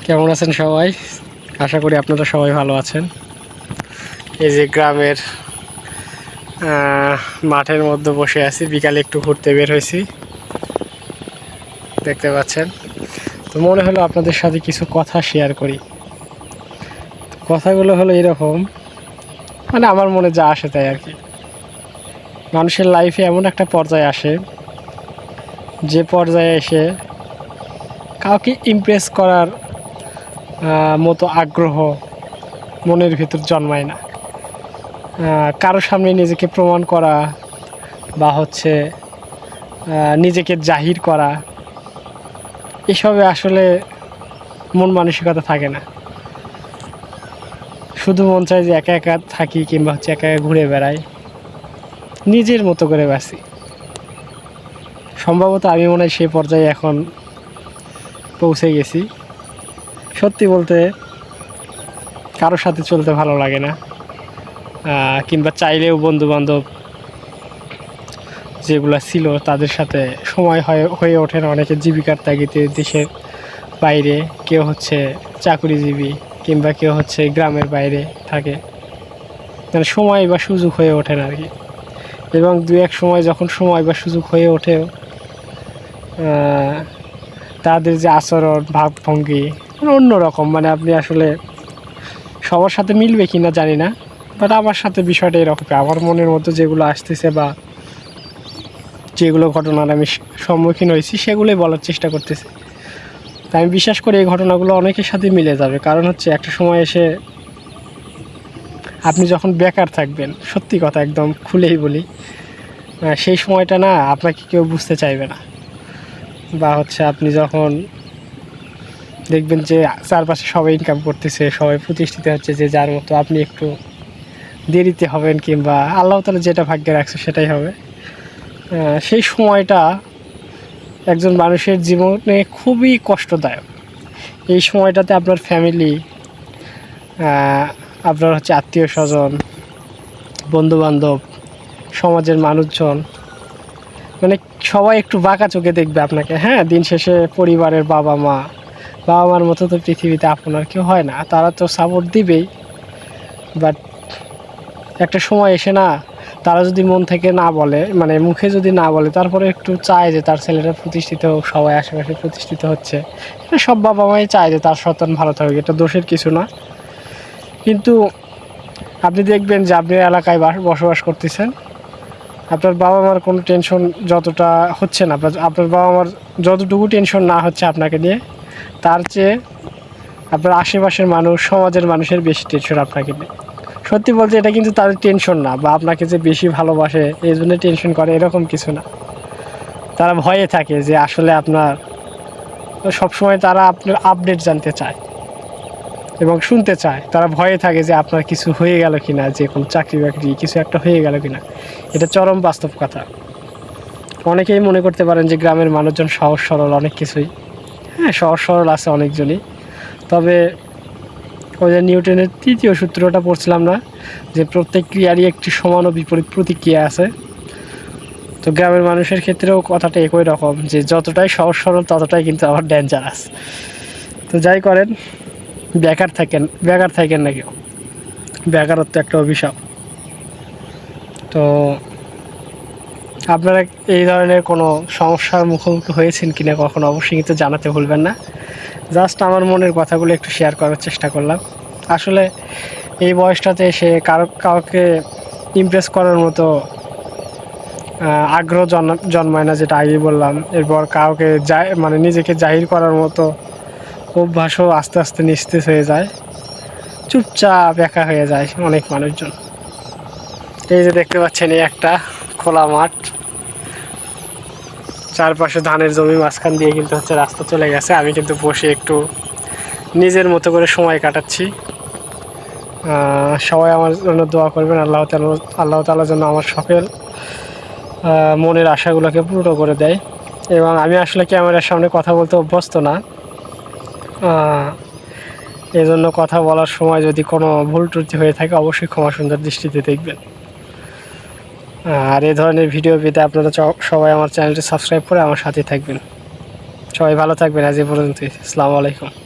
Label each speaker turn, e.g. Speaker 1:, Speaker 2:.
Speaker 1: কেমন আছেন সবাই? আশা করি আপনারা সবাই ভালো আছেন। এই যে গ্রামের মাঠের মধ্যে বসে আছি, বিকালে একটু ঘুরতে বের হয়েছি, দেখতে পাচ্ছেন। তো মনে হলো আপনাদের সাথে কিছু কথা শেয়ার করি। কথাগুলো হলো এরকম, মানে আমার মনে যা আসে তাই আর কি। মানুষের লাইফে এমন একটা পর্যায়ে আসে, যে পর্যায়ে এসে কাউকে ইমপ্রেস করার মতো আগ্রহ মনের ভিতর জন্মায় না। কারো সামনে নিজেকে প্রমাণ করা বা নিজেকে জাহির করা, এসবে আসলে মন মানসিকতা থাকে না। শুধু মন চায় যে একা একা থাকি, কিংবা একা একা ঘুরে বেড়াই, নিজের মতো করে বাঁচি। সম্ভবত আমি মনে হয় সেই পর্যায়ে এখন পৌঁছে গেছি। সত্যি বলতে কারোর সাথে চলতে ভালো লাগে না, কিংবা চাইলেও বন্ধুবান্ধব যেগুলো ছিল তাদের সাথে সময় হয়ে ওঠে না। অনেকে জীবিকার তাগিদে দেশের বাইরে, কেউ চাকরিজীবী, কিংবা কেউ গ্রামের বাইরে থাকে, মানে সময় বা সুযোগ হয়ে ওঠে না আর কি। এবং দু এক সময় যখন সময় বা সুযোগ হয়ে ওঠেও, তাদের যে আচরণ ভাবভঙ্গি অন্যরকম। মানে আপনি আসলে সবার সাথে মিলবে কি না জানি না, বাট আমার সাথে বিষয়টা এরকম। আমার মনের মধ্যে যেগুলো আসতেছে বা যেগুলো ঘটনার আমি সম্মুখীন হয়েছি, সেগুলোই বলার চেষ্টা করতেছি। তাই আমি বিশ্বাস করি এই ঘটনাগুলো অনেকের সাথে মিলে যাবে। কারণ একটা সময় এসে আপনি যখন বেকার থাকবেন, সত্যি কথা একদম খুলেই বলি, সেই সময়টা না আপনাকে কেউ বুঝতে চাইবে না। বা আপনি যখন দেখবেন যে চারপাশে সবাই ইনকাম করতেছে, সবাই প্রতিষ্ঠিত হচ্ছে, যে যার মতো, আপনি একটু দেরিতে হবেন, কিংবা আল্লাহ তাআলা যেটা ভাগ্যে রাখছে সেটাই হবে। সেই সময়টা একজন মানুষের জীবনে খুবই কষ্টদায়ক। এই সময়টাতে আপনার ফ্যামিলি, আপনার আত্মীয় স্বজন, বন্ধুবান্ধব, সমাজের মানুষজন, মানে সবাই একটু বাঁকা চোখে দেখবে আপনাকে। হ্যাঁ, দিন শেষে পরিবারের বাবা মার মতো তো পৃথিবীতে আপনার কেউ হয় না, তারা তো সাপোর্ট দিবেই। বাট একটা সময় এসে না, তারা যদি মন থেকে না বলে, মানে মুখে যদি না বলে, তারপরে একটু চায় যে তার ছেলেটা প্রতিষ্ঠিত হোক, সবাই আশেপাশে প্রতিষ্ঠিত হচ্ছে। এটা সব বাবা মাই চায় যে তার সন্তান ভালো থাকুক, এটা দোষের কিছু না। কিন্তু আপনি দেখবেন যে আপনি এলাকায় বসবাস করতেছেন, আপনার বাবা মার কোনো টেনশন যতটা হচ্ছে না, আপনার বাবা মার যতটুকু টেনশন না হচ্ছে আপনাকে নিয়ে, তার চেয়ে আপনার আশেপাশের মানুষ, সমাজের মানুষের বেশি টেনশন আপনাকে নিয়ে। সত্যি বলতে এটা কিন্তু তাদের টেনশন না, বা আপনাকে যে বেশি ভালোবাসে এই জন্য টেনশন করে, এরকম কিছু না। তারা ভয়ে থাকে যে আসলে আপনার সবসময় তারা আপনার আপডেট জানতে চায় এবং শুনতে চায়। তারা ভয়ে থাকে যে আপনার কিছু হয়ে গেল কিনা, যে কোনো চাকরি বাকরি কিছু একটা হয়ে গেল কিনা। এটা চরম বাস্তব কথা। অনেকেই মনে করতে পারেন যে গ্রামের মানুষজন সহজ সরল, অনেক কিছুই, হ্যাঁ সহজ সরল আছে অনেকজনই। তবে ওই যে নিউটনের তৃতীয় সূত্রটা পড়ছিলাম না, যে প্রত্যেক ক্রিয়ারই একটি সমান ও বিপরীত প্রতিক্রিয়া আছে। তো গ্রামের মানুষের ক্ষেত্রেও কথাটা একই রকম, যে যতটাই সহজ সরল ততটাই কিন্তু আবার ডেঞ্জারাস। তো যাই করেন, বেকার থাকেন না কেউ। বেকারত্ব একটা অভিশাপ। তো আপনারা এই ধরনের কোনো সমস্যার মুখোমুখি হয়েছেন কিনা কখনো, অবশ্যই কিন্তু জানাতে ভুলবেন না। জাস্ট আমার মনের কথাগুলো একটু শেয়ার করার চেষ্টা করলাম। আসলে এই বয়সটাতে এসে কাউকে ইমপ্রেস করার মতো আগ্রহ জন্মায় না, যেটা আগেই বললাম। এরপর কাউকে মানে নিজেকে জাহির করার মতো অভ্যাসও আস্তে আস্তে নিস্তেজ হয়ে যায়, চুপচাপ একা হয়ে যায় অনেক মানুষজন। এই যে দেখতে পাচ্ছেন, এই একটা খোলা মাঠ, চারপাশে ধানের জমি, মাঝখান দিয়ে কিন্তু রাস্তা চলে গেছে। আমি কিন্তু বসে একটু নিজের মতো করে সময় কাটাচ্ছি। সবাই আমার জন্য দোয়া করবেন, আল্লাহ তাআলা যেন আমার সকল মনের আশাগুলোকে পূর্ণ করে দেয়। এবং আমি আসলে ক্যামেরার সামনে কথা বলতে অভ্যস্ত না, এই জন্য কথা বলার সময় যদি কোনো ভুল ত্রুটি হয়ে থাকে, অবশ্যই ক্ষমা সুন্দর দৃষ্টিতে দেখবেন। আর এই ধরনের ভিডিও পেতে আপনারা সবাই আমার চ্যানেলটি সাবস্ক্রাইব করে আমার সাথে থাকবেন। সবাই ভালো থাকবেন। আজ এই পর্যন্তই। আসসালামু আলাইকুম।